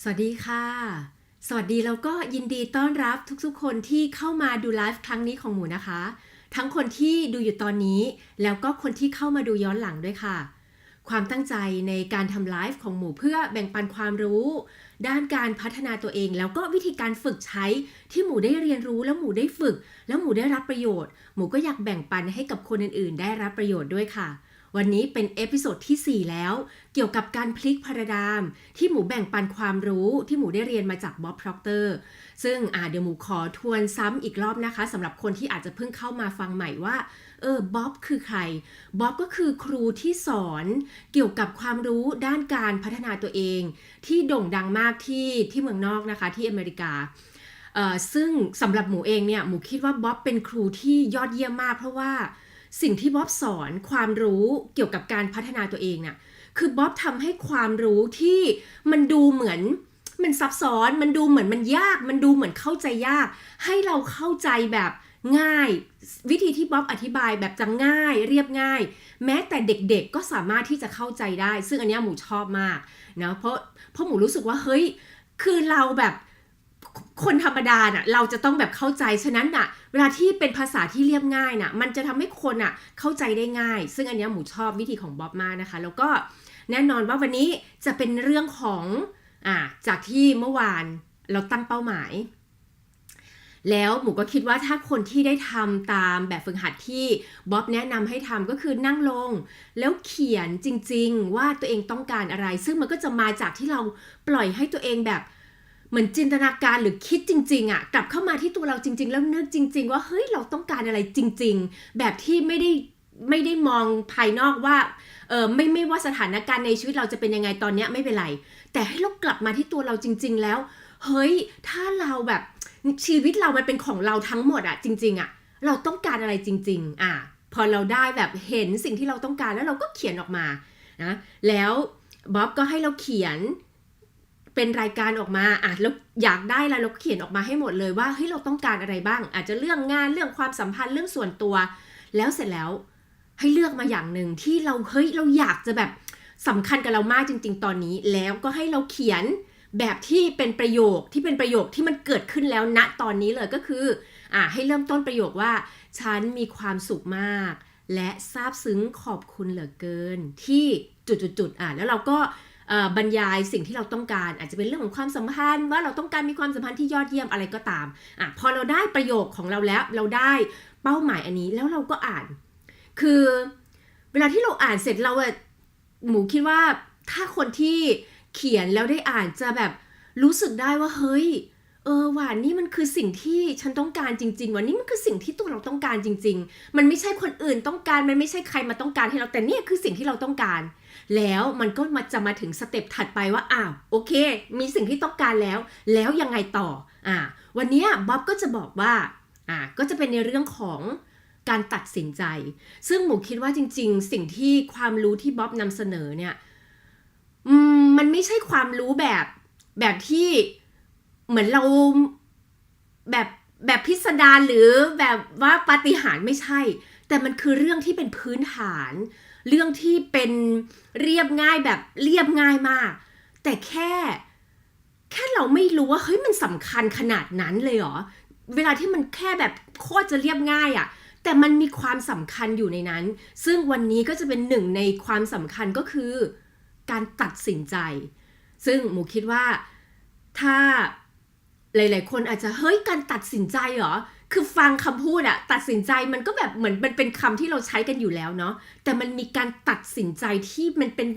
สวัสดีค่ะสวัสดีแล้วก็ยินดีต้อนรับทุกๆคนที่เข้ามาดูไลฟ์ครั้งนี้ของหมูนะคะทั้งคนที่ดูอยู่ตอนนี้แล้วก็คนที่เข้ามาดูย้อนหลังด้วยค่ะความตั้งใจในการทำไลฟ์ของหมูเพื่อแบ่งปันความรู้ด้านการพัฒนาตัวเองแล้วก็วิธีการฝึกใช้ที่หมูได้เรียนรู้แล้วหมูได้ฝึกแล้วหมูได้รับประโยชน์หมูก็อยากแบ่งปันให้กับคนอื่นๆได้รับประโยชน์ด้วยค่ะวันนี้เป็นเอพิโซดที่4แล้วเกี่ยวกับการพลิกพาราไดมที่หมูแบ่งปันความรู้ที่หมูได้เรียนมาจากบ๊อบ พร็อกเตอร์ซึ่งเดี๋ยวหมูขอทวนซ้ำอีกรอบนะคะสำหรับคนที่อาจจะเพิ่งเข้ามาฟังใหม่ว่าบ๊อบคือใครบ๊อบก็คือครูที่สอนเกี่ยวกับความรู้ด้านการพัฒนาตัวเองที่โด่งดังมากที่เมืองนอกนะคะที่อเมริกาซึ่งสำหรับหมูเองเนี่ยหมูคิดว่าบ๊อบเป็นครูที่ยอดเยี่ยมมากเพราะว่าสิ่งที่บ๊อบสอนความรู้เกี่ยวกับการพัฒนาตัวเองเนี่ยคือบ๊อบทำให้ความรู้ที่มันดูเหมือนมันซับซ้อนมันดูเหมือนมันยากมันดูเหมือนเข้าใจยากให้เราเข้าใจแบบง่ายวิธีที่บ๊อบอธิบายแบบจะง่ายเรียบง่ายแม้แต่เด็กๆก็สามารถที่จะเข้าใจได้ซึ่งอันนี้หมูชอบมากนะเพราะหมูรู้สึกว่าเฮ้ยคือเราแบบคนธรรมดาน่ะเราจะต้องแบบเข้าใจฉะนั้นน่ะเวลาที่เป็นภาษาที่เรียบง่ายน่ะมันจะทำให้คนน่ะเข้าใจได้ง่ายซึ่งอันนี้หมูชอบวิธีของบ๊อบมากนะคะแล้วก็แน่นอนว่าวันนี้จะเป็นเรื่องของจากที่เมื่อวานเราตั้งเป้าหมายแล้วหมูก็คิดว่าถ้าคนที่ได้ทำตามแบบฝึกหัดที่บ๊อบแนะนำให้ทำก็คือนั่งลงแล้วเขียนจริงๆว่าตัวเองต้องการอะไรซึ่งมันก็จะมาจากที่เราปล่อยให้ตัวเองแบบเหมือนจินตนาการหรือคิดจริงๆกลับเข้ามาที่ตัวเราจริงๆแล้วนึกจริงๆว่าเฮ้ยเราต้องการอะไรจริงๆแบบที่ไม่ได้มองภายนอกว่าไม่ว่าสถานการณ์ในชีวิตเราจะเป็นยังไงตอนนี้ไม่เป็นไรแต่ให้เรากลับมาที่ตัวเราจริงๆแล้วเฮ้ยถ้าเราแบบชีวิตเรามันเป็นของเราทั้งหมดจริงๆเราต้องการอะไรจริงๆพอเราได้แบบเห็นสิ่งที่เราต้องการแล้วเราก็เขียนออกมานะแล้วบ๊อบก็ให้เราเขียนเป็นรายการออกมาแล้วอยากได้อะไรเราเขียนออกมาให้หมดเลยว่าเฮ้ยเราต้องการอะไรบ้างอาจจะเรื่องงานเรื่องความสัมพันธ์เรื่องส่วนตัวแล้วเสร็จแล้วให้เลือกมาอย่างหนึ่งที่เราอยากจะแบบสำคัญกับเรามากจริงๆตอนนี้แล้วก็ให้เราเขียนแบบที่เป็นประโยคที่มันเกิดขึ้นแล้วณตอนนี้เลยก็คือให้เริ่มต้นประโยคว่าฉันมีความสุขมากและซาบซึ้งขอบคุณเหลือเกินที่จุดๆแล้วเราก็บรรยายสิ่งที่เราต้องการอาจจะเป็นเรื่องของความสัมพันธ์ว่าเราต้องการมีความสัมพันธ์ที่ยอดเยี่ยมอะไรก็ตามพอเราได้ประโยคของเราแล้วเราได้เป้าหมายอันนี้แล้วเราก็อ่านคือเวลาที่เราอ่านเสร็จเราหมูคิดว่าถ้าคนที่เขียนแล้วได้อ่านจะแบบรู้สึกได้ว่าเฮ้ยว่านี่มันคือสิ่งที่ฉันต้องการจริงๆว่านี่มันคือสิ่งที่ตัวเราต้องการจริงๆมันไม่ใช่คนอื่นต้องการมันไม่ใช่ใครมาต้องการให้เราแต่นี่คือสิ่งที่เราต้องการแล้วมันก็จะมาถึงสเต็ปถัดไปว่าโอเคมีสิ่งที่ต้องการแล้วยังไงต่อวันนี้บ๊อบก็จะบอกว่าก็จะเป็นในเรื่องของการตัดสินใจซึ่งหมูคิดว่าจริงๆสิ่งที่ความรู้ที่บ๊อบนำเสนอเนี่ยมันไม่ใช่ความรู้แบบที่เหมือนเราแบบพิสดารหรือแบบว่าปาฏิหาริย์ไม่ใช่แต่มันคือเรื่องที่เป็นพื้นฐานเรื่องที่เป็นเรียบง่ายแบบเรียบง่ายมากแต่แค่เราไม่รู้ว่าเฮ้ยมันสำคัญขนาดนั้นเลยเหรอเวลาที่มันแค่แบบโคตรจะเรียบง่ายแต่มันมีความสำคัญอยู่ในนั้นซึ่งวันนี้ก็จะเป็นหนึ่งในความสำคัญก็คือการตัดสินใจซึ่งหมูคิดว่าถ้าหลายๆคนอาจจะเฮ้ยการตัดสินใจเหรอคือฟังคำพูดตัดสินใจมันก็แบบเหมือนมันเป็นคำที่เราใช้กันอยู่แล้วเนาะแต่มันมีการตัดสินใจที่มันเป็น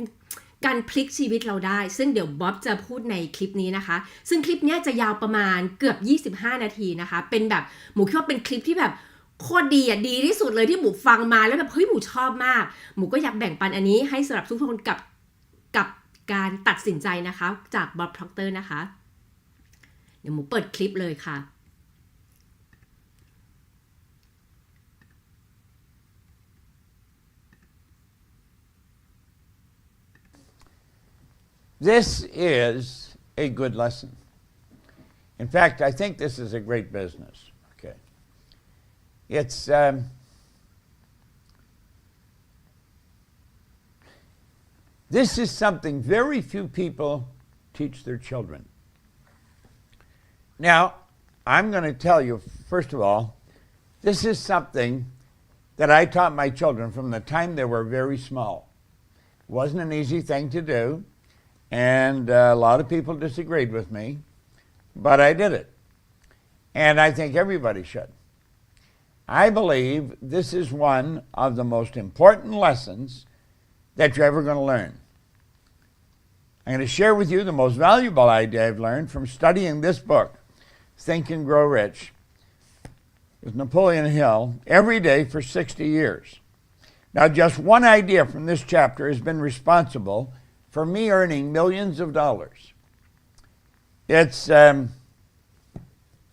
การพลิกชีวิตเราได้ซึ่งเดี๋ยวบ๊อบจะพูดในคลิปนี้นะคะซึ่งคลิปนี้จะยาวประมาณเกือบ25นาทีนะคะเป็นแบบหมูคิดว่าเป็นคลิปที่แบบโคตรดีดีที่สุดเลยที่หมูฟังมาแล้วแบบเฮ้ยหมูชอบมากหมูก็อยากแบ่งปันอันนี้ให้สำหรับทุกคนกับการตัดสินใจนะคะจากบ๊อบ พร็อกเตอร์นะคะเดี๋ยวหมูเปิดคลิปเลยค่ะ This is a good lesson. In fact, I think this is a great business. Okay, it's this is something very few people teach their children. Now, I'm going to tell you, first of all, this is something that I taught my children from the time they were very small. It wasn't an easy thing to do, and a lot of people disagreed with me, but I did it. And I think everybody should. I believe this is one of the most important lessons that you're ever going to learn. I'm going to share with you the most valuable idea I've learned from studying this book, Think and Grow Rich, with Napoleon Hill, every day for 60 years. Now, just one idea from this chapter has been responsible for me earning millions of dollars. It's every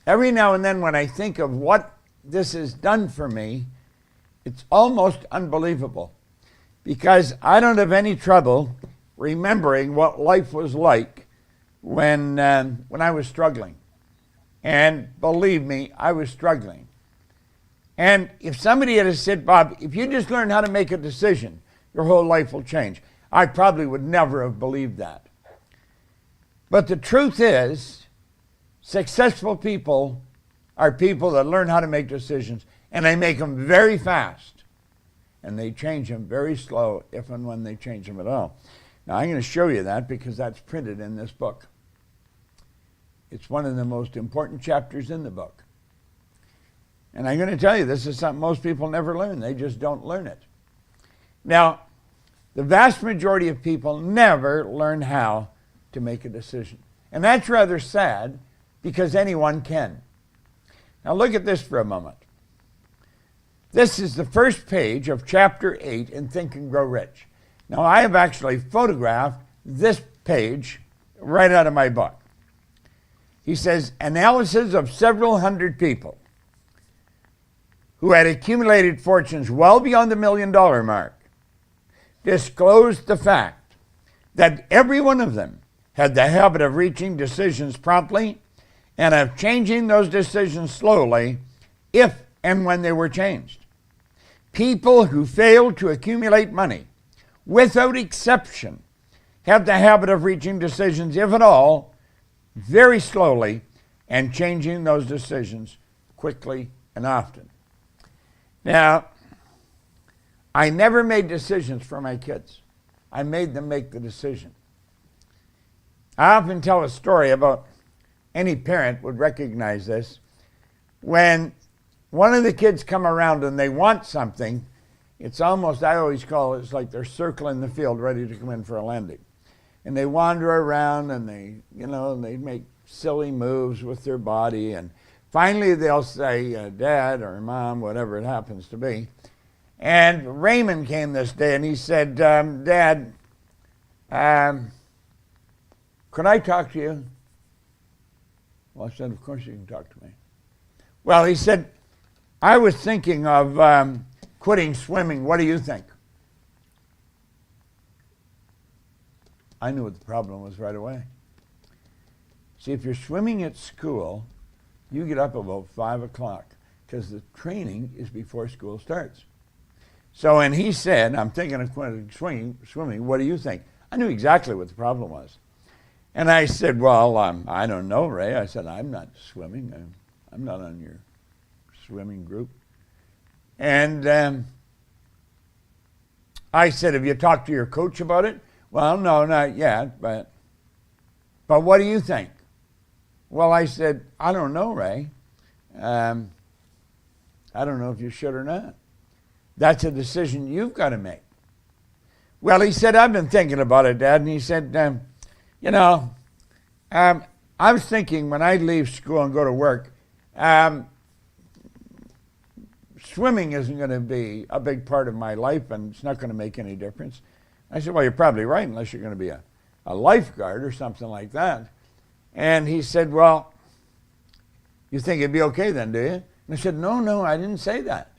now and then when I think of what this has done for me, it's almost unbelievable, because I don't have any trouble remembering what life was like when I was struggling. And believe me, I was struggling. And if somebody had said, Bob, if you just learn how to make a decision, your whole life will change, I probably would never have believed that. But the truth is, successful people are people that learn how to make decisions, and they make them very fast, and they change them very slow, if and when they change them at all. Now, I'm going to show you that because that's printed in this book. It's one of the most important chapters in the book. And I'm going to tell you, this is something most people never learn. They just don't learn it. Now, the vast majority of people never learn how to make a decision. And that's rather sad, because anyone can. Now look at this for a moment. This is the first page of chapter 8 in Think and Grow Rich. Now, I have actually photographed this page right out of my book. He says, analysis of several hundred people who had accumulated fortunes well beyond the $1 million mark disclosed the fact that every one of them had the habit of reaching decisions promptly and of changing those decisions slowly if and when they were changed. People who failed to accumulate money, without exception, have the habit of reaching decisions, if at all, very slowly, and changing those decisions quickly and often. Now, I never made decisions for my kids. I made them make the decision. I often tell a story about, any parent would recognize this, when one of the kids come around and they want something, it's almost, I always call it, it's like they're circling the field ready to come in for a landing. And they wander around and they make silly moves with their body, and finally they'll say, Dad or Mom, whatever it happens to be. And Raymond came this day and he said, Dad, could I talk to you? Well, I said, of course you can talk to me. Well, he said, I was thinking of quitting swimming. What do you think? I knew what the problem was right away. See, if you're swimming at school, you get up about 5 o'clock because the training is before school starts. So when he said, I'm thinking of quitting swimming, what do you think? I knew exactly what the problem was. And I said, well, I don't know, Ray. I said, I'm not swimming. I'm not on your swimming group. And I said, have you talked to your coach about it? Well, no, not yet, but what do you think? Well, I said, I don't know, Ray. I don't know if you should or not. That's a decision you've got to make. Well, he said, I've been thinking about it, Dad. And he said, I was thinking when I leave school and go to work, swimming isn't going to be a big part of my life, and it's not going to make any difference. I said, well, you're probably right, unless you're going to be a lifeguard or something like that. And he said, well, you think it'd be okay then, do you? And I said, no, I didn't say that.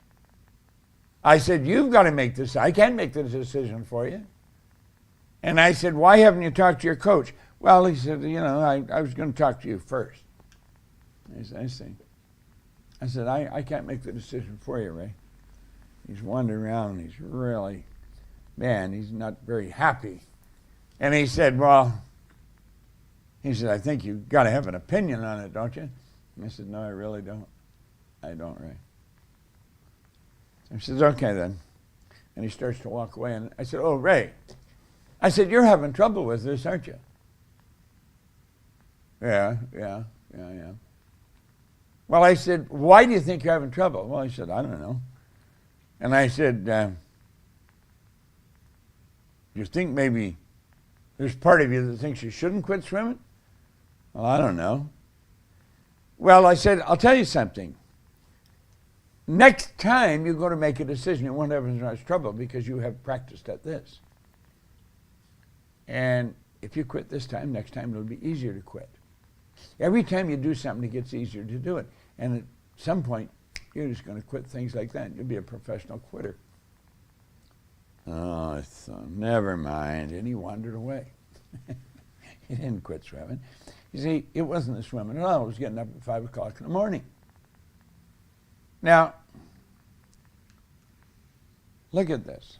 I said, you've got to make this. I can't make the decision for you. And I said, why haven't you talked to your coach? Well, he said, I was going to talk to you first. I see. I said, I can't make the decision for you, Ray. He's wandering around and he's really, he's not very happy. And he said, well, He said, I think you've got to have an opinion on it, don't you? And I said, no, I really don't. I don't really. He says, okay then. And he starts to walk away. And I said, oh, Ray. I said, you're having trouble with this, aren't you? Yeah. Well, I said, why do you think you're having trouble? Well, he said, I don't know. And I said, you think maybe there's part of you that thinks you shouldn't quit swimming? Well, I don't know. Well, I said, I'll tell you something. Next time you're going to make a decision, you won't have as much trouble because you have practiced at this. And if you quit this time, next time it'll be easier to quit. Every time you do something, it gets easier to do it. And at some point, you're just going to quit things like that. You'll be a professional quitter. Oh, I thought, never mind. And he wandered away. He didn't quit swimming. You see, it wasn't the swimming at all. It was getting up at 5 o'clock in the morning. Now, look at this.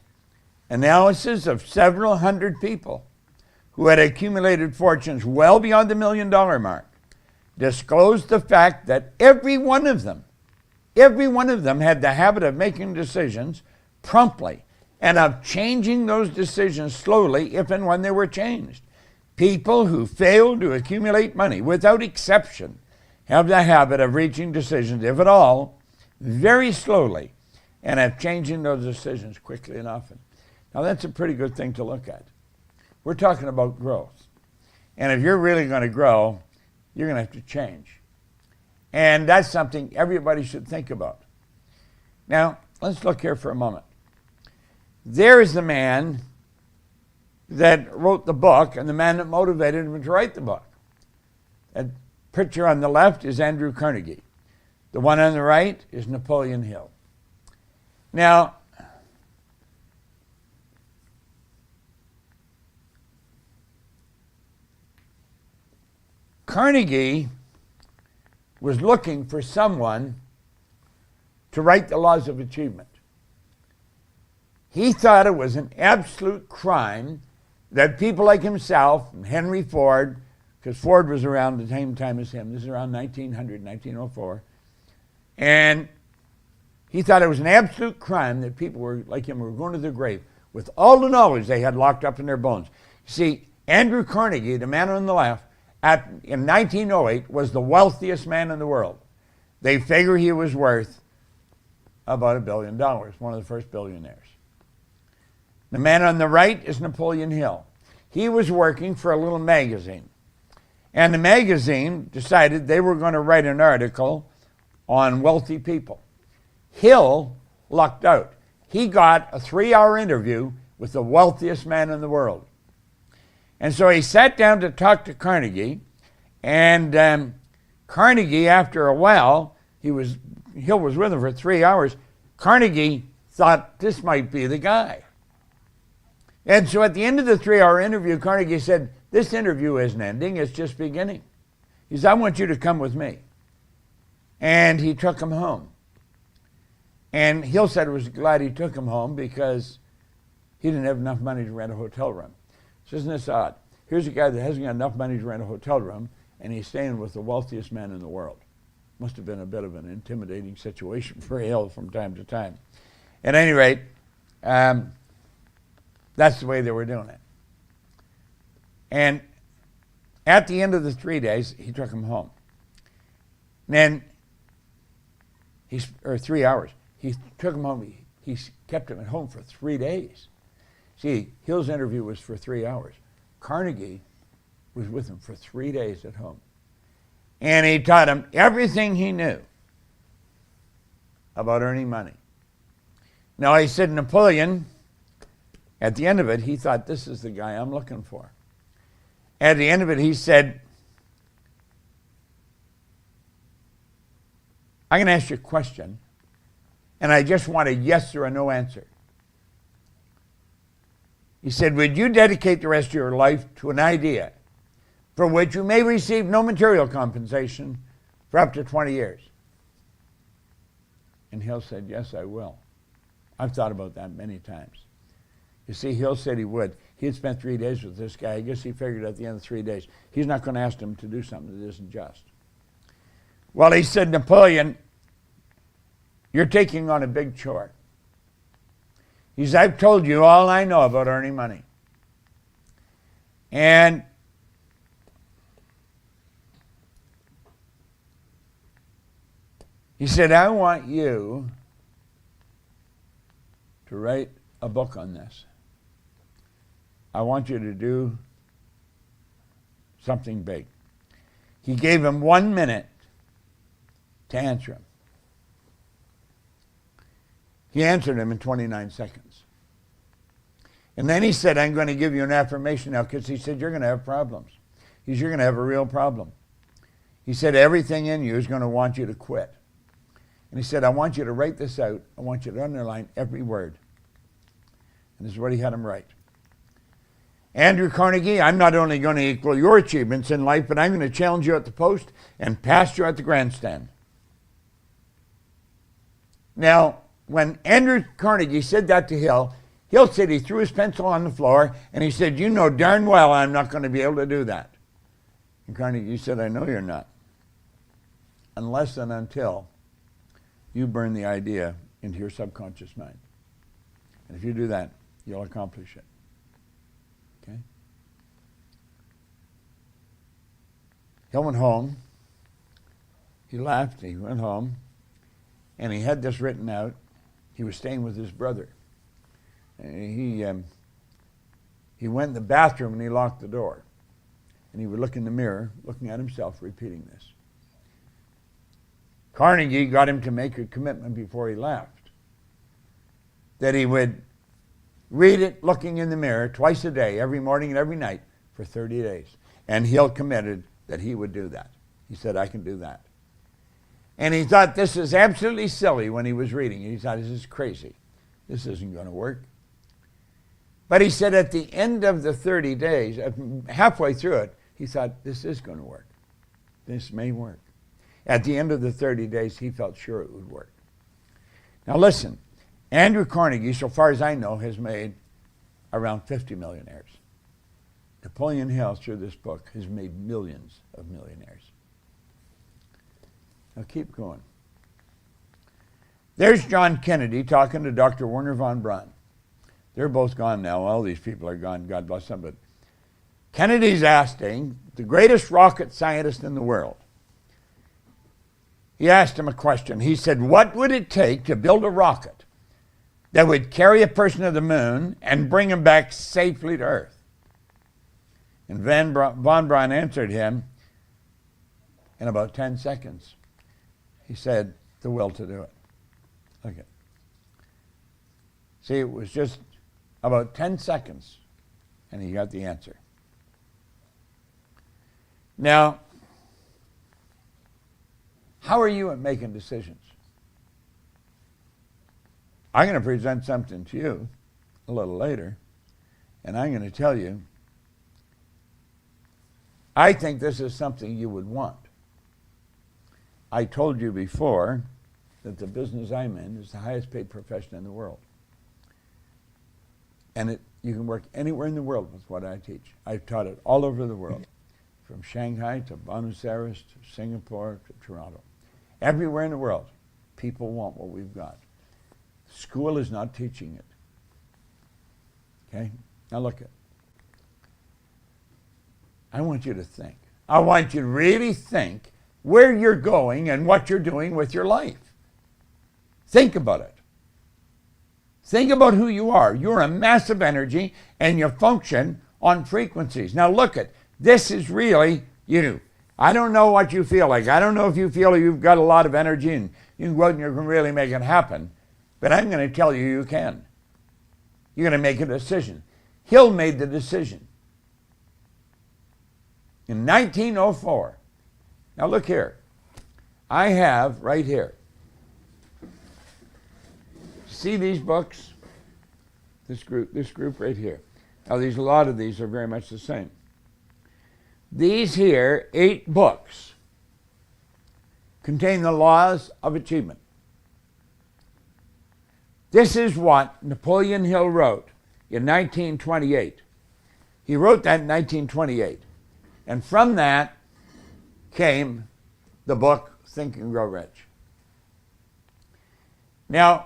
Analysis of several hundred people who had accumulated fortunes well beyond the $1 million mark disclosed the fact that every one of them had the habit of making decisions promptly and of changing those decisions slowly if and when they were changed. People who fail to accumulate money, without exception, have the habit of reaching decisions, if at all, very slowly, and of changing those decisions quickly and often. Now that's a pretty good thing to look at. We're talking about growth. And if you're really going to grow, you're going to have to change. And that's something everybody should think about. Now, let's look here for a moment. There is the man that wrote the book and the man that motivated him to write the book. That picture on the left is Andrew Carnegie. The one on the right is Napoleon Hill. Now, Carnegie was looking for someone to write the laws of achievement. He thought it was an absolute crime that people like himself and Henry Ford, because Ford was around the same time as him, this is around 1900, 1904, and he thought it was an absolute crime that people were like him were going to their grave with all the knowledge they had locked up in their bones. See, Andrew Carnegie, the man on the left, in 1908 was the wealthiest man in the world. They figure he was worth about $1 billion, one of the first billionaires. The man on the right is Napoleon Hill. He was working for a little magazine. And the magazine decided they were going to write an article on wealthy people. Hill lucked out. He got a 3-hour interview with the wealthiest man in the world. And so he sat down to talk to Carnegie, and Carnegie, after a while, Hill was with him for 3 hours. Carnegie thought this might be the guy. And so at the end of the 3-hour interview, Carnegie said, this interview isn't ending, it's just beginning. He said, I want you to come with me. And he took him home. And Hill said he was glad he took him home because he didn't have enough money to rent a hotel room. So isn't this odd? Here's a guy that hasn't got enough money to rent a hotel room, and he's staying with the wealthiest man in the world. Must have been a bit of an intimidating situation for Hill from time to time. At any rate, that's the way they were doing it. And at the end of the 3 days, he took him home. And then, 3 hours, he took him home. He kept him at home for 3 days. See, Hill's interview was for 3 hours. Carnegie was with him for 3 days at home. And he taught him everything he knew about earning money. Now, he said Napoleon, at the end of it, he thought, this is the guy I'm looking for. At the end of it, he said, I'm going to ask you a question, and I just want a yes or a no answer. He said, would you dedicate the rest of your life to an idea for which you may receive no material compensation for up to 20 years? And Hill said, yes, I will. I've thought about that many times. You see, Hill said he would. He had spent 3 days with this guy. I guess he figured at the end of 3 days, he's not going to ask him to do something that isn't just. Well, he said, Napoleon, you're taking on a big chore. He said, I've told you all I know about earning money. And he said, I want you to write a book on this. I want you to do something big. He gave him 1 minute to answer him. He answered him in 29 seconds. And then he said, I'm going to give you an affirmation now, because he said, you're going to have problems. He said, you're going to have a real problem. He said, everything in you is going to want you to quit. And he said, I want you to write this out. I want you to underline every word. And this is what he had him write. Andrew Carnegie, I'm not only going to equal your achievements in life, but I'm going to challenge you at the post and pass you at the grandstand. Now, when Andrew Carnegie said that to Hill, Hill said he threw his pencil on the floor and he said, you know darn well I'm not going to be able to do that. And Carnegie said, I know you're not. Unless and until you burn the idea into your subconscious mind. And if you do that, you'll accomplish it. Okay? Hill went home. He left. He went home. And he had this written out. He was staying with his brother. And he went in the bathroom and he locked the door. And he would look in the mirror, looking at himself, repeating this. Carnegie got him to make a commitment before he left that he would read it looking in the mirror twice a day, every morning and every night, for 30 days. And Hill committed that he would do that. He said, I can do that. And he thought this is absolutely silly when he was reading it. He thought, this is crazy. This isn't going to work. But he said at the end of the 30 days, halfway through it, he thought, this is going to work. This may work. At the end of the 30 days, he felt sure it would work. Now listen, Andrew Carnegie, so far as I know, has made around 50 millionaires. Napoleon Hill, through this book, has made millions of millionaires. Now keep going. There's John Kennedy talking to Dr. Wernher von Braun. They're both gone now. All these people are gone. God bless them. But Kennedy's asking the greatest rocket scientist in the world. He asked him a question. He said, what would it take to build a rocket that would carry a person to the moon and bring him back safely to Earth? And von Braun answered him in about 10 seconds. He said, the will to do it. Okay. See, it was just about 10 seconds, and he got the answer. Now, how are you at making decisions? I'm going to present something to you a little later, and I'm going to tell you, I think this is something you would want. I told you before that the business I'm in is the highest paid profession in the world. And you can work anywhere in the world with what I teach. I've taught it all over the world, from Shanghai to Buenos Aires to Singapore to Toronto. Everywhere in the world, people want what we've got. School is not teaching it. Okay? Now look at. I want you to think. I want you to really think where you're going and what you're doing with your life. Think about it. Think about who you are. You're a massive energy and you function on frequencies. Now look at, this is really you. I don't know what you feel like. I don't know if you feel you've got a lot of energy and you can go out and you can really make it happen. But I'm going to tell you, you can. You're going to make a decision. Hill made the decision. In 1904. Now look here. I have right here. See these books? This group right here. Now a lot of these are very much the same. These here 8 books contain the laws of achievement. This is what Napoleon Hill wrote in 1928. He wrote that in 1928. And from that came the book Think and Grow Rich. Now,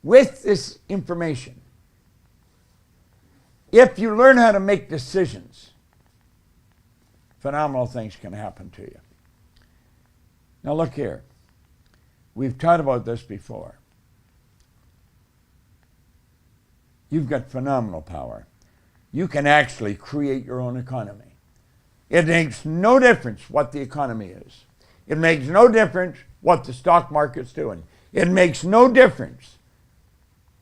with this information, if you learn how to make decisions, phenomenal things can happen to you. Now look here. We've talked about this before. You've got phenomenal power. You can actually create your own economy. It makes no difference what the economy is. It makes no difference what the stock market's doing. It makes no difference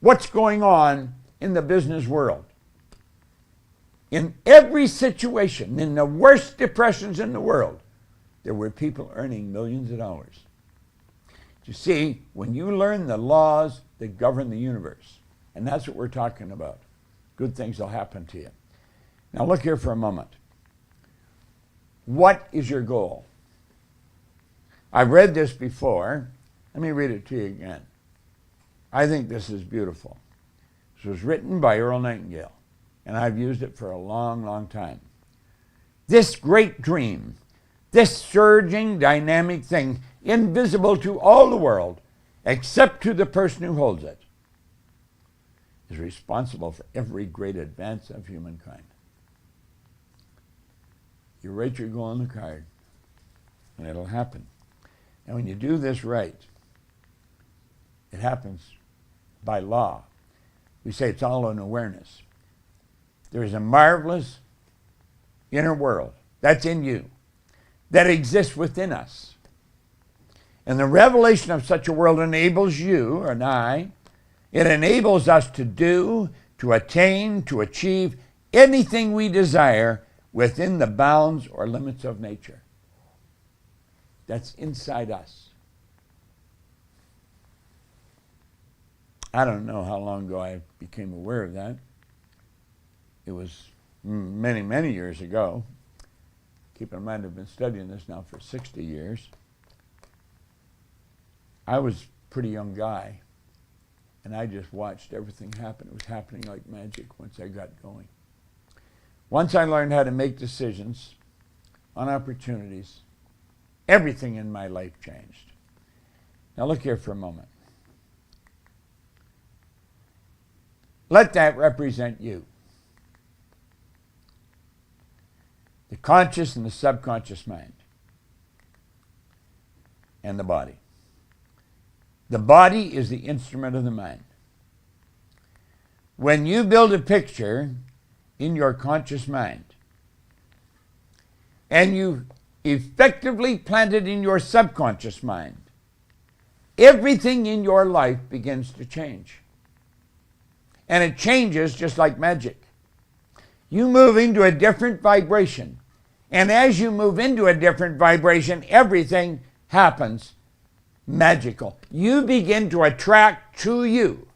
what's going on in the business world. In every situation, in the worst depressions in the world, there were people earning millions of dollars. You see, when you learn the laws that govern the universe, and that's what we're talking about, good things will happen to you. Now look here for a moment. What is your goal? I've read this before. Let me read it to you again. I think this is beautiful. This was written by Earl Nightingale, and I've used it for a long, long time. This great dream, this surging, dynamic thing, invisible to all the world, except to the person who holds it, is responsible for every great advance of humankind. You write your goal on the card, and it'll happen. And when you do this right, it happens by law. We say it's all an awareness. There is a marvelous inner world that's in you, that exists within us. And the revelation of such a world enables you and I, it enables us to do, to attain, to achieve anything we desire within the bounds or limits of nature. That's inside us. I don't know how long ago I became aware of that. It was many, many years ago. Keep in mind, I've been studying this now for 60 years. I was a pretty young guy, and I just watched everything happen. It was happening like magic once I got going. Once I learned how to make decisions on opportunities, everything in my life changed. Now look here for a moment. Let that represent you. The conscious and the subconscious mind. And the body. The body is the instrument of the mind. When you build a picture in your conscious mind, and you effectively plant it in your subconscious mind, everything in your life begins to change. And it changes just like magic. You move into a different vibration. And as you move into a different vibration, everything happens magical. You begin to attract to you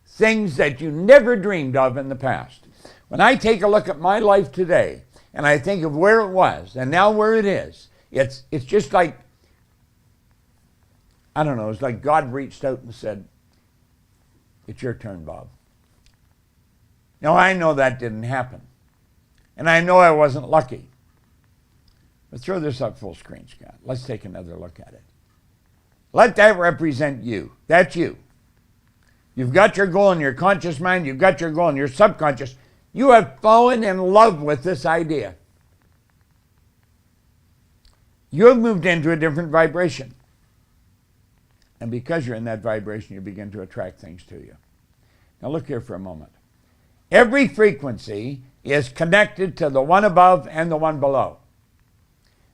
things that you never dreamed of in the past. When I take a look at my life today, and I think of where it was, and now where it is, it's just like, I don't know, it's like God reached out and said, it's your turn, Bob. Now, I know that didn't happen. And I know I wasn't lucky. But throw this up full screen, Scott. Let's take another look at it. Let that represent you. That's you. You've got your goal in your conscious mind. You've got your goal in your subconscious. You have fallen in love with this idea. You have moved into a different vibration. And because you're in that vibration, you begin to attract things to you. Now look here for a moment. Every frequency is connected to the one above and the one below.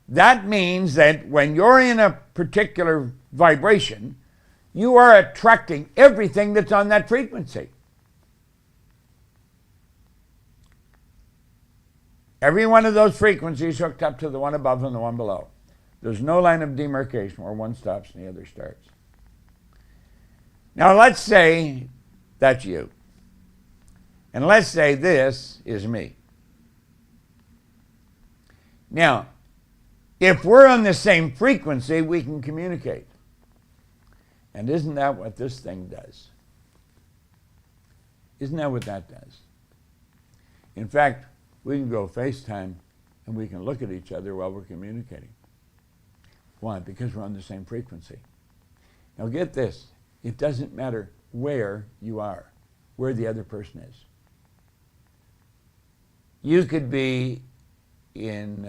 That means that when you're in a particular vibration, you are attracting everything that's on that frequency. Every one of those frequencies hooked up to the one above and the one below. There's no line of demarcation where one stops and the other starts. Now let's say that's you. And let's say this is me. Now, if we're on the same frequency, we can communicate. And isn't that what this thing does? Isn't that what that does? In fact, we can go FaceTime and we can look at each other while we're communicating. Why? Because we're on the same frequency. Now get this. It doesn't matter where you are, where the other person is. You could be in,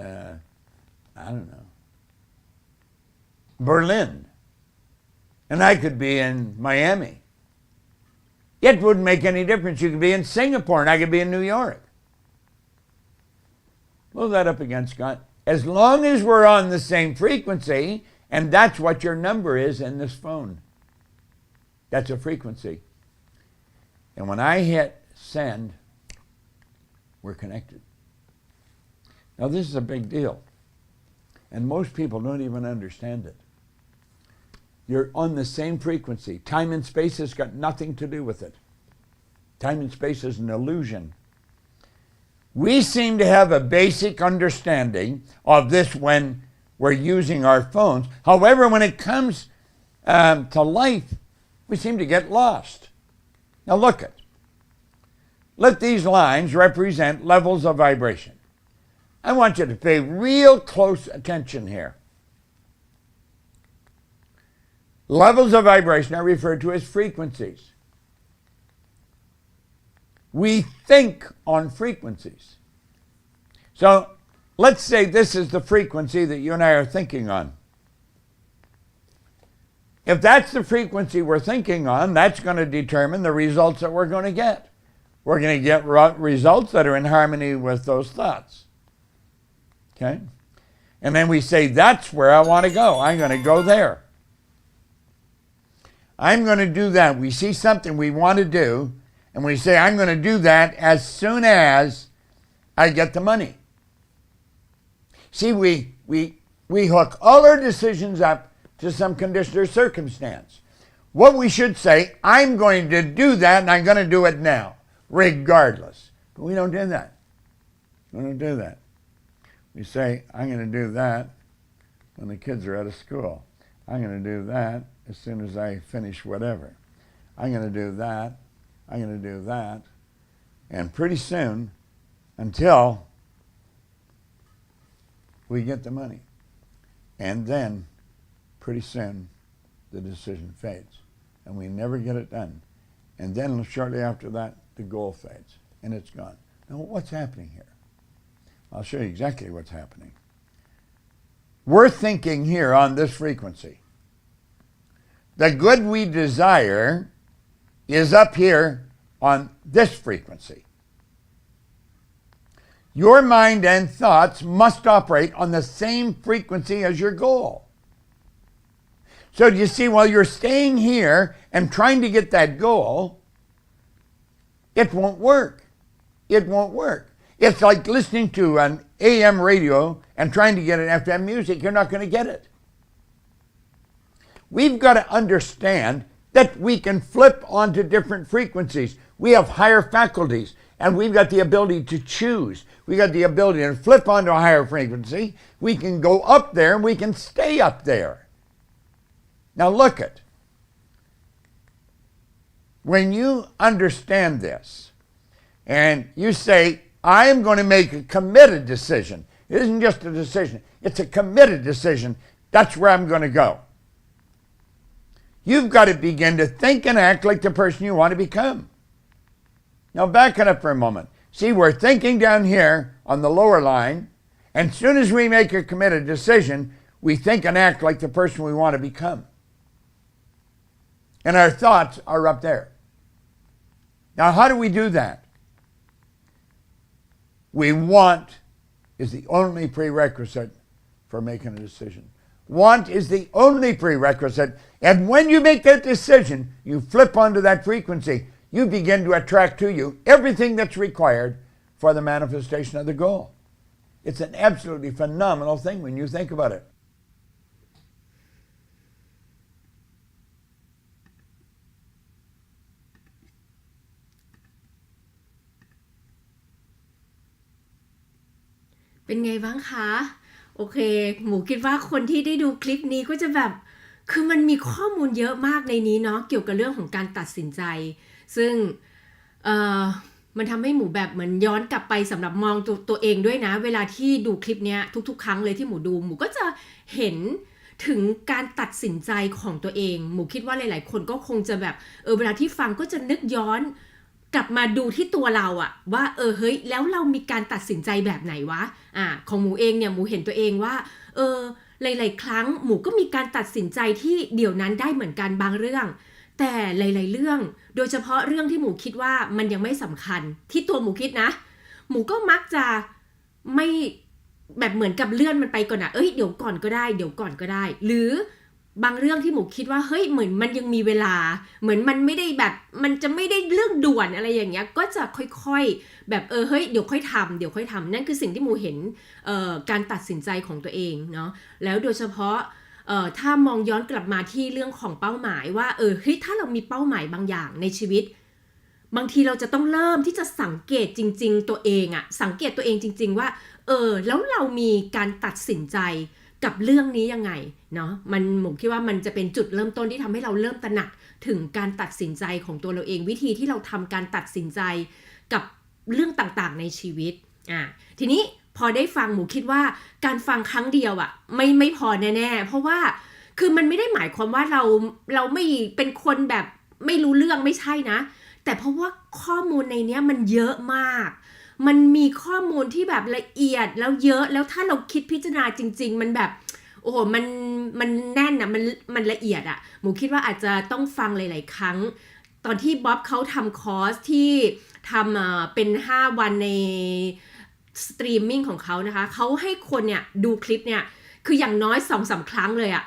I don't know, Berlin, and I could be in Miami. It wouldn't make any difference. You could be in Singapore, and I could be in New York. Move that up against God. As long as we're on the same frequency, and that's what your number is in this phone. That's a frequency. And when I hit send, we're connected. Now this is a big deal. And most people don't even understand it. You're on the same frequency. Time and space has got nothing to do with it. Time and space is an illusion. We seem to have a basic understanding of this when we're using our phones. However, when it comes to life, we seem to get lost. Now look at. Let these lines represent levels of vibration. I want you to pay real close attention here. Levels of vibration are referred to as frequencies. We think on frequencies. So let's say this is the frequency that you and I are thinking on. If that's the frequency we're thinking on, that's going to determine the results that we're going to get. We're going to get results that are in harmony with those thoughts. Okay? And then we say, that's where I want to go. I'm going to go there. I'm going to do that. We see something we want to do, and we say, I'm going to do that as soon as I get the money. See, we hook all our decisions up to some condition or circumstance. What we should say, I'm going to do that, and I'm going to do it now, regardless. But we don't do that. We don't do that. We say, I'm going to do that when the kids are out of school. I'm going to do that as soon as I finish whatever. I'm going to do that. I'm going to do that. And pretty soon, until we get the money. And then, pretty soon, the decision fades. And we never get it done. And then shortly after that, the goal fades. And it's gone. Now, what's happening here? I'll show you exactly what's happening. We're thinking here on this frequency. The good we desire is up here on this frequency. Your mind and thoughts must operate on the same frequency as your goal. So do you see, while you're staying here and trying to get that goal, it won't work. It won't work. It's like listening to an AM radio and trying to get an FM music. You're not going to get it. We've got to understand that we can flip onto different frequencies. We have higher faculties, and we've got the ability to choose. We've got the ability to flip onto a higher frequency. We can go up there, and we can stay up there. Now look at. When you understand this, and you say, I'm going to make a committed decision. It isn't just a decision. It's a committed decision. That's where I'm going to go. You've got to begin to think and act like the person you want to become. Now back it up for a moment. See, we're thinking down here on the lower line, and as soon as we make a committed decision, we think and act like the person we want to become. And our thoughts are up there. Now, how do we do that? We want is the only prerequisite for making a decision. Want is the only prerequisite. And when you make that decision, you flip onto that frequency. You begin to attract to you everything that's required for the manifestation of the goal. It's an absolutely phenomenal thing when you think about it.เป็นไงบ้างคะ โอเค หมูคิดว่าคนที่ได้ดูคลิปนี้ก็จะแบบ คือมันมีข้อมูลเยอะมากในนี้เนาะ เกี่ยวกับเรื่องของการตัดสินใจ ซึ่ง เอ่อมันทำให้หมูแบบเหมือนย้อนกลับไปสำหรับมองตัวเองด้วยนะเวลาที่ดูคลิปเนี้ยทุกๆครั้งเลยที่หมูดูหมูก็จะเห็นถึงการตัดสินใจของตัวเองหมูคิดว่าหลายๆคนก็คงจะแบบเวลาที่ฟังก็จะนึกย้อนกลับมาดูที่ตัวเราอะว่าเฮ้ยแล้วเรามีการตัดสินใจแบบไหนวะของหมูเองเนี่ยหมูเห็นตัวเองว่าหลายๆครั้งหมูก็มีการตัดสินใจที่เดี๋ยวนั้นได้เหมือนกันบางเรื่องแต่หลายๆเรื่องโดยเฉพาะเรื่องที่หมูคิดว่ามันยังไม่สำคัญที่ตัวหมูคิดนะหมูก็มักจะไม่แบบเหมือนกับเลื่อนมันไปก่อนนะเดี๋ยวก่อนก็ได้หรือบางเรื่องที่หมูคิดว่าเฮ้ยเหมือนมันยังมีเวลาเหมือนมันไม่ได้แบบมันจะไม่ได้เรื่องด่วนอะไรอย่างเงี้ยก็จะค่อยๆแบบเฮ้ยเดี๋ยวค่อยทำนั่นคือสิ่งที่หมูเห็นการตัดสินใจของตัวเองเนาะแล้วโดยเฉพาะถ้ามองย้อนกลับมาที่เรื่องของเป้าหมายว่าเฮ้ยถ้าเรามีเป้าหมายบางอย่างในชีวิตบางทีเราจะต้องเริ่มที่จะสังเกตจริงๆตัวเองอะสังเกตตัวเองจริงๆว่าแล้วเรามีการตัดสินใจกับเรื่องนี้ยังไงเนาะหมูคิดว่ามันจะเป็นจุดเริ่มต้นที่ทำให้เราเริ่มตระหนักถึงการตัดสินใจของตัวเราเองวิธีที่เราทำการตัดสินใจกับเรื่องต่างๆในชีวิตทีนี้พอได้ฟังหมูคิดว่าการฟังครั้งเดียวอะไม่พอแน่ๆเพราะว่าคือมันไม่ได้หมายความว่าเราไม่เป็นคนแบบไม่รู้เรื่องไม่ใช่นะแต่เพราะว่าข้อมูลในเนี้ยมันเยอะมากมันมีข้อมูลที่แบบละเอียดแล้วเยอะแล้วถ้าเราคิดพิจารณาจริงๆมันแบบโอ้โหมันแน่นอะมันละเอียดอะหมูคิดว่าอาจจะต้องฟังหลายๆครั้งตอนที่บ๊อบเขาทำคอร์สที่ทำเป็น5วันในสตรีมมิ่งของเขานะคะเขาให้คนเนี่ยดูคลิปเนี่ยคืออย่างน้อย 2-3 ครั้งเลยอะ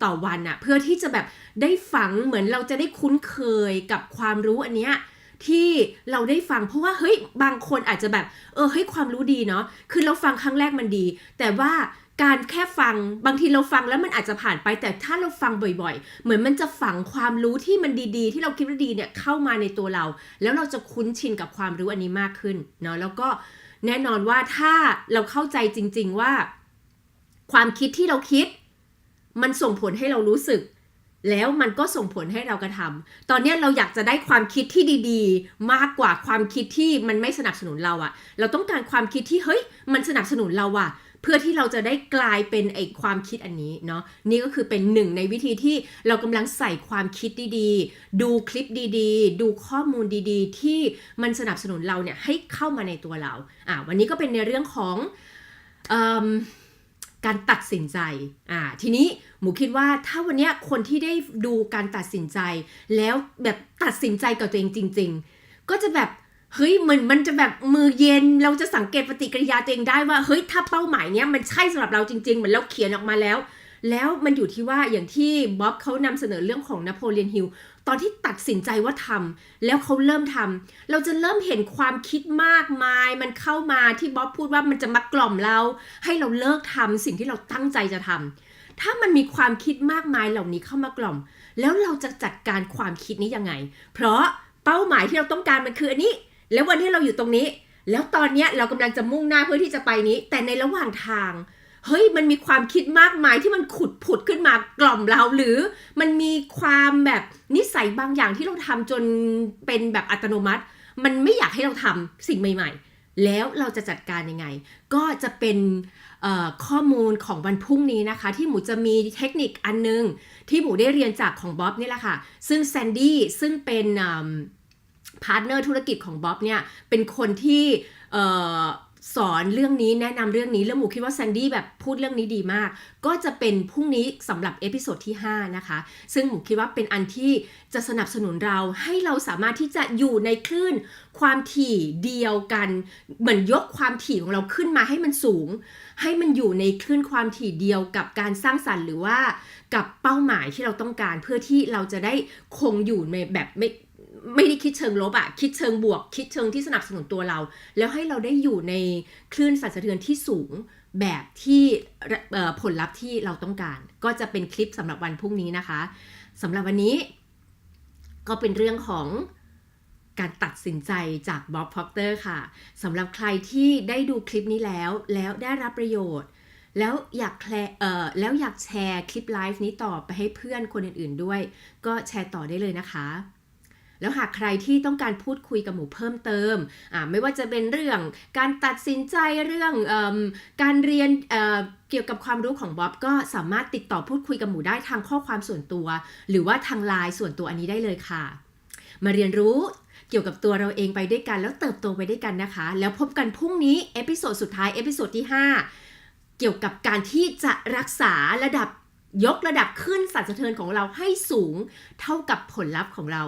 ต่อวันอะเพื่อที่จะแบบได้ฝังเหมือนเราจะได้คุ้นเคยกับความรู้อันเนี้ยที่เราได้ฟังเพราะว่าเฮ้ยบางคนอาจจะแบบเฮ้ยความรู้ดีเนาะคือเราฟังครั้งแรกมันดีแต่ว่าการแค่ฟังบางทีเราฟังแล้วมันอาจจะผ่านไปแต่ถ้าเราฟังบ่อยๆเหมือนมันจะฝังความรู้ที่มันดีๆที่เราคิดว่าดีเนี่ยเข้ามาในตัวเราแล้วเราจะคุ้นชินกับความรู้อันนี้มากขึ้นเนาะแล้วก็แน่นอนว่าถ้าเราเข้าใจจริงๆว่าความคิดที่เราคิดมันส่งผลให้เรารู้สึกแล้วมันก็ส่งผลให้เรากระทำตอนนี้เราอยากจะได้ความคิดที่ดีๆมากกว่าความคิดที่มันไม่สนับสนุนเราอะเราต้องการความคิดที่เฮ้ยมันสนับสนุนเราอะเพื่อที่เราจะได้กลายเป็นไอ้ความคิดอันนี้เนาะนี่ก็คือเป็นหนึ่งในวิธีที่เรากำลังใส่ความคิดดีๆดูคลิปดีๆดูข้อมูลดีๆที่มันสนับสนุนเราเนี่ยให้เข้ามาในตัวเราวันนี้ก็เป็นในเรื่องของการตัดสินใจทีนี้หมูคิดว่าถ้าวันนี้คนที่ได้ดูการตัดสินใจแล้วแบบตัดสินใจกับตัวเองจริงๆก็จะแบบเฮ้ยมันจะแบบมือเย็นเราจะสังเกตปฏิกิริยาตัวเองได้ว่าเฮ้ยถ้าเป้าหมายเนี้ยมันใช่สำหรับเราจริงๆเหมือนเราเขียนออกมาแล้วมันอยู่ที่ว่าอย่างที่บ๊อบเขานำเสนอเรื่องของนโปเลียนฮิลตอนที่ตัดสินใจว่าทำแล้วเขาเริ่มทำเราจะเริ่มเห็นความคิดมากมายมันเข้ามาที่บ๊อบพูดว่ามันจะมากล่อมเราให้เราเลิกทำสิ่งที่เราตั้งใจจะทำถ้ามันมีความคิดมากมายเหล่านี้เข้ามากล่อมแล้วเราจะจัดการความคิดนี้ยังไงเพราะเป้าหมายที่เราต้องการมันคืออันนี้แล้ววันที่เราอยู่ตรงนี้แล้วตอนนี้เรากำลังจะมุ่งหน้าเพื่อที่จะไปนี้แต่ในระหว่างทางเฮ้ยมันมีความคิดมากมายที่มันขุดผุดขึ้นมากล่อมเราหรือมันมีความแบบนิสัยบางอย่างที่เราทำจนเป็นแบบอัตโนมัติมันไม่อยากให้เราทำสิ่งใหม่ๆแล้วเราจะจัดการยังไงก็จะเป็นข้อมูลของวันพรุ่งนี้นะคะที่หมูจะมีเทคนิคอันนึงที่หมูได้เรียนจากของบ๊อบนี่แหละค่ะซึ่งแซนดี้ซึ่งเป็นพาร์ทเนอร์ธุรกิจของบ๊อบเนี่ยเป็นคนที่สอนเรื่องนี้แนะนำเรื่องนี้แล้วหมูคิดว่าแซนดี้แบบพูดเรื่องนี้ดีมากก็จะเป็นพรุ่งนี้สำหรับเอพิโซดที่5นะคะซึ่งหมูคิดว่าเป็นอันที่จะสนับสนุนเราให้เราสามารถที่จะอยู่ในคลื่นความถี่เดียวกันเหมือนยกความถี่ของเราขึ้นมาให้มันสูงให้มันอยู่ในคลื่นความถี่เดียวกับการสร้างสรรค์หรือว่ากับเป้าหมายที่เราต้องการเพื่อที่เราจะได้คงอยู่ในแบบไม่ได้คิดเชิงลบคิดเชิงบวกคิดเชิงที่สนับสนุนตัวเราแล้วให้เราได้อยู่ในคลื่นสั่นสะเทือนที่สูงแบบที่ผลลัพธ์ที่เราต้องการก็จะเป็นคลิปสำหรับวันพรุ่งนี้นะคะสำหรับวันนี้ก็เป็นเรื่องของการตัดสินใจจากบ๊อบพ็อกเตอร์ค่ะสำหรับใครที่ได้ดูคลิปนี้แล้วได้รับประโยชน์แล้วอยากแชร์คลิปไลฟ์นี้ต่อไปให้เพื่อนคนอื่นๆด้วยก็แชร์ต่อได้เลยนะคะ แล้วหากใครที่ต้องการพูดคุยกับหมูเพิ่มเติมไม่ว่าจะเป็นเรื่องการตัดสินใจเรื่องการเรียนเกี่ยวกับความรู้ของบ๊อบก็สามารถติดต่อพูดคุยกับหมูได้ทางข้อความส่วนตัวหรือว่าทางไลน์ส่วนตัวอันนี้ได้เลยค่ะมาเรียนรู้เกี่ยวกับตัวเราเองไปด้วยกันแล้วเติบโตไปด้วยกันนะคะแล้วพบกันพรุ่งนี้เอพิโซดสุดท้ายเอพิโซดที่5เกี่ยวกับการที่จะรักษายกระดับขึ้นสั่นสะเทือนของเราให้สูงเท่ากับผลลัพธ์ของเรา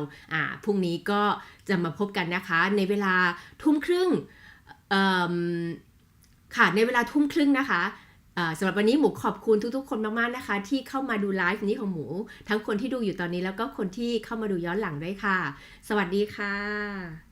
พรุ่งนี้ก็จะมาพบกันนะคะในเวลาทุ่มครึ่งค่ะในเวลาทุ่มครึ่งนะคะสำหรับวันนี้หมูขอบคุณทุกๆคนมากๆนะคะที่เข้ามาดูไลฟ์นี้ของหมูทั้งคนที่ดูอยู่ตอนนี้แล้วก็คนที่เข้ามาดูย้อนหลังด้วยค่ะสวัสดีค่ะ